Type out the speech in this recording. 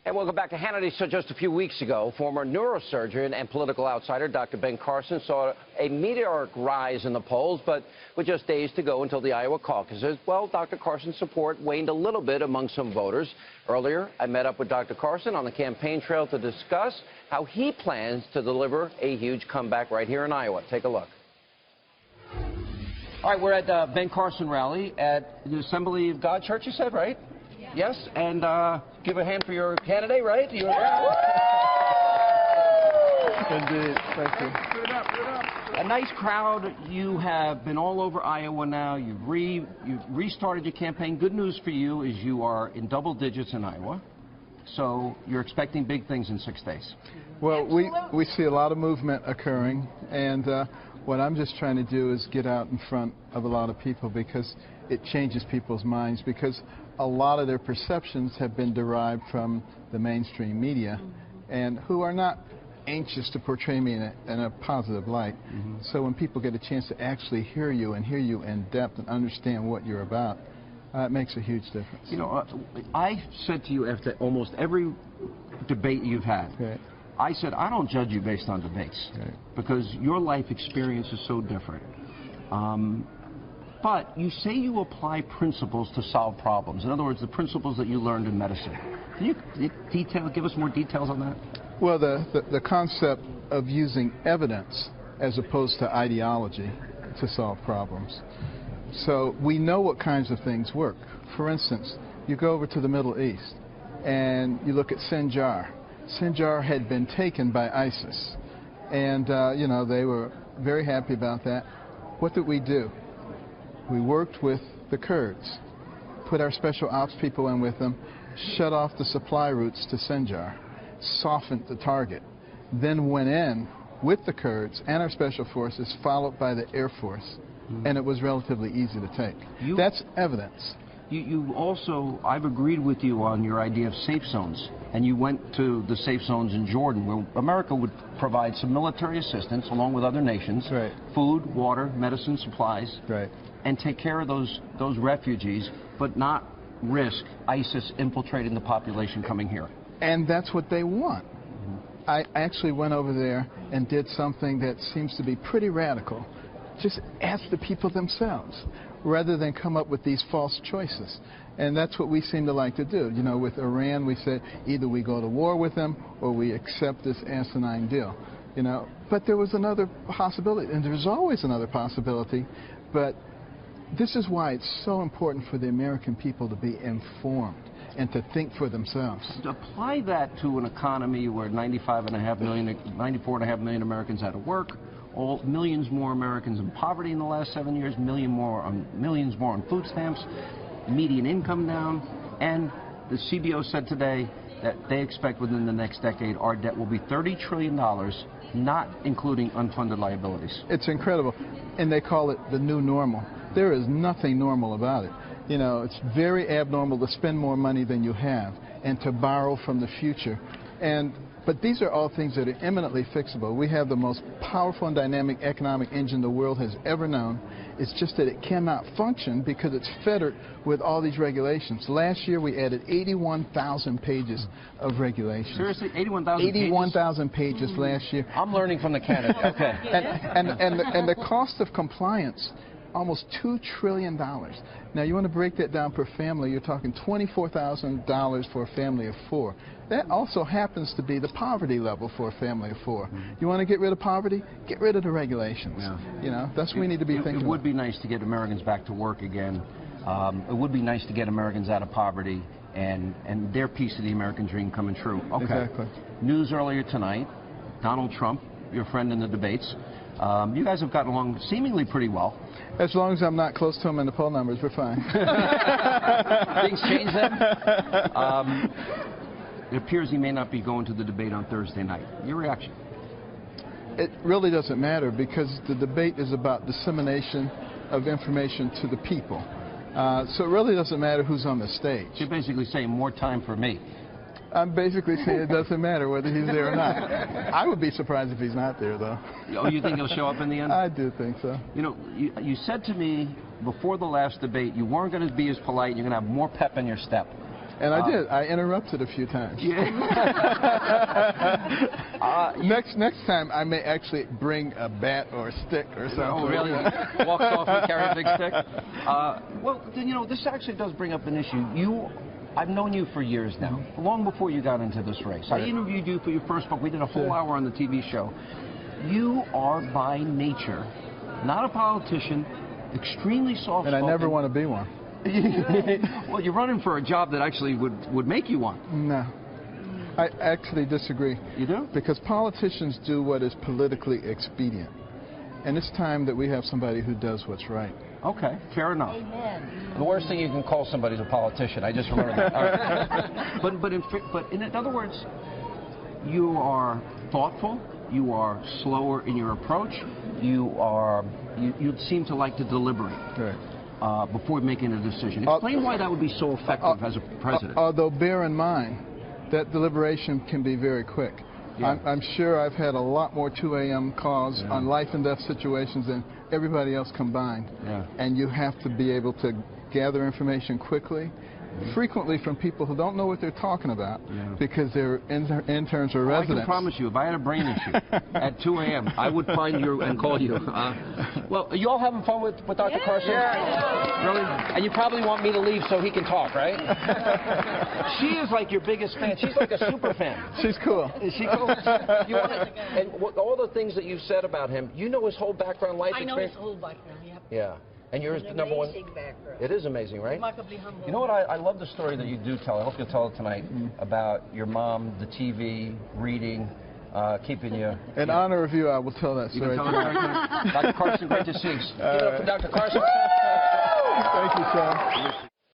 And welcome back to Hannity. So just a few weeks ago, former neurosurgeon and political outsider Dr. Ben Carson saw a meteoric rise in the polls, but with just days to go until the Iowa caucuses, well, Dr. Carson's support waned a little bit among some voters. Earlier, I met up with Dr. Carson on the campaign trail to discuss how he plans to deliver a huge comeback right here in Iowa. Take a look. All right, we're at the Ben Carson rally at the Assembly of God Church, you said, right? Yes, and give a hand for your candidate, right? Indeed, thank you. A nice crowd. You have been all over Iowa now. You've restarted your campaign. Good news for you is you are in double digits in Iowa. So you're expecting big things in 6 days. Well, we see a lot of movement occurring, and what I'm just trying to do is get out in front of a lot of people because it changes people's minds, because a lot of their perceptions have been derived from the mainstream media, and who are not anxious to portray me in a positive light. So when people get a chance to actually hear you in depth and understand what you're about, it makes a huge difference. You know, I said to you after almost every debate you've had, I said, I don't judge you based on debates, because your life experience is so different. But you say you apply principles to solve problems. In other words, the principles that you learned in medicine. Can you give us more details on that? Well, the concept of using evidence as opposed to ideology to solve problems. So we know what kinds of things work. For instance, you go over to the Middle East and you look at Sinjar. Sinjar had been taken by ISIS, and you know, they were very happy about that. What did we do? We worked with the Kurds, put our special ops people in with them, shut off the supply routes to Sinjar, softened the target, then went in with the Kurds and our special forces, followed by the Air Force, and it was relatively easy to take. That's evidence. You also, I've agreed with you on your idea of safe zones, and you went to the safe zones in Jordan, where America would provide some military assistance along with other nations, food, water, medicine, supplies, and take care of those refugees, but not risk ISIS infiltrating the population coming here. And that's what they want. I actually went over there and did something that seems to be pretty radical. Just ask the people themselves, rather than come up with these false choices. And that's what we seem to like to do. You know, with Iran, we said either we go to war with them or we accept this asinine deal. You know, but there was another possibility, and there's always another possibility. But this is why it's so important for the American people to be informed and to think for themselves. Apply that to an economy where 94.5 million Americans out of work, millions more Americans in poverty in the last 7 years, millions more on food stamps, median income down, and the CBO said today that they expect within the next decade our debt will be $30 trillion, not including unfunded liabilities. It's incredible, and they call it the new normal. There is nothing normal about it. You know, it's very abnormal to spend more money than you have and to borrow from the future. But these are all things that are eminently fixable. We have the most powerful and dynamic economic engine the world has ever known. It's just that it cannot function because it's fettered with all these regulations. Last year we added 81,000 pages of regulations. Seriously? 81,000 pages? 81,000 pages last year. I'm learning from the candidate. Okay. And the cost of compliance, almost $2 trillion. Now, you want to break that down per family, you're talking $24,000 for a family of 4. That also happens to be the poverty level for a family of 4. You want to get rid of poverty? Get rid of the regulations. You know, that's what we need to be thinking. It would be nice to get Americans back to work again. It would be nice to get Americans out of poverty and their piece of the American dream coming true. Okay. Exactly. News earlier tonight, Donald Trump, your friend in the debates, you guys have gotten along seemingly pretty well. As long as I'm not close to him in the poll numbers, we're fine. Things change then? It appears he may not be going to the debate on Thursday night. Your reaction? It really doesn't matter, because the debate is about dissemination of information to the people. So it really doesn't matter who's on the stage. You're basically saying more time for me. I'm basically saying it doesn't matter whether he's there or not. I would be surprised if he's not there, though. Oh, you think he'll show up in the end? I do think so. You know, you said to me before the last debate you weren't going to be as polite, you're going to have more pep in your step. And I did. I interrupted a few times. Yeah. Next time, I may actually bring a bat or a stick or something. Oh, really? Walks off and carries a big stick? Well, you know, this actually does bring up an issue. I've known you for years now, long before you got into this race. Right. I interviewed you for your first book. We did a whole hour on the TV show. You are by nature not a politician, extremely soft-spoken. And I never want to be one. Well, you're running for a job that actually would make you one. No. I actually disagree. You do? Because politicians do what is politically expedient. And it's time that we have somebody who does what's right. Okay, fair enough. Amen. The worst thing you can call somebody is a politician. I just remember that. All right. But in other words, you are thoughtful. You are slower in your approach. You seem to like to deliberate. Right. Before making a decision. Explain why that would be so effective as a president. Although bear in mind that deliberation can be very quick. Yeah. I'm sure I've had a lot more 2 a.m. calls on life and death situations than everybody else combined. Yeah. And you have to be able to gather information quickly, frequently from people who don't know what they're talking about because they're interns or residents. I can promise you, if I had a brain issue at 2 a.m., I would find you and call you. Well, are you all having fun with Dr. Carson? Yeah. Really? And you probably want me to leave so he can talk, right? She is like your biggest fan. She's like a super fan. She's cool. Is she cool? And all the things that you've said about him, you know his whole background, life experience? I know his whole background, yeah. Yeah. And yours the number one. Background. It is amazing, right? Remarkably humble. You know what? I love the story that you do tell. I hope you'll tell it tonight about your mom, the TV, reading, keeping you. In honor of you, I will tell that story. Dr. Carson, great to see you. Give it up for Dr. Carson. Thank you, sir.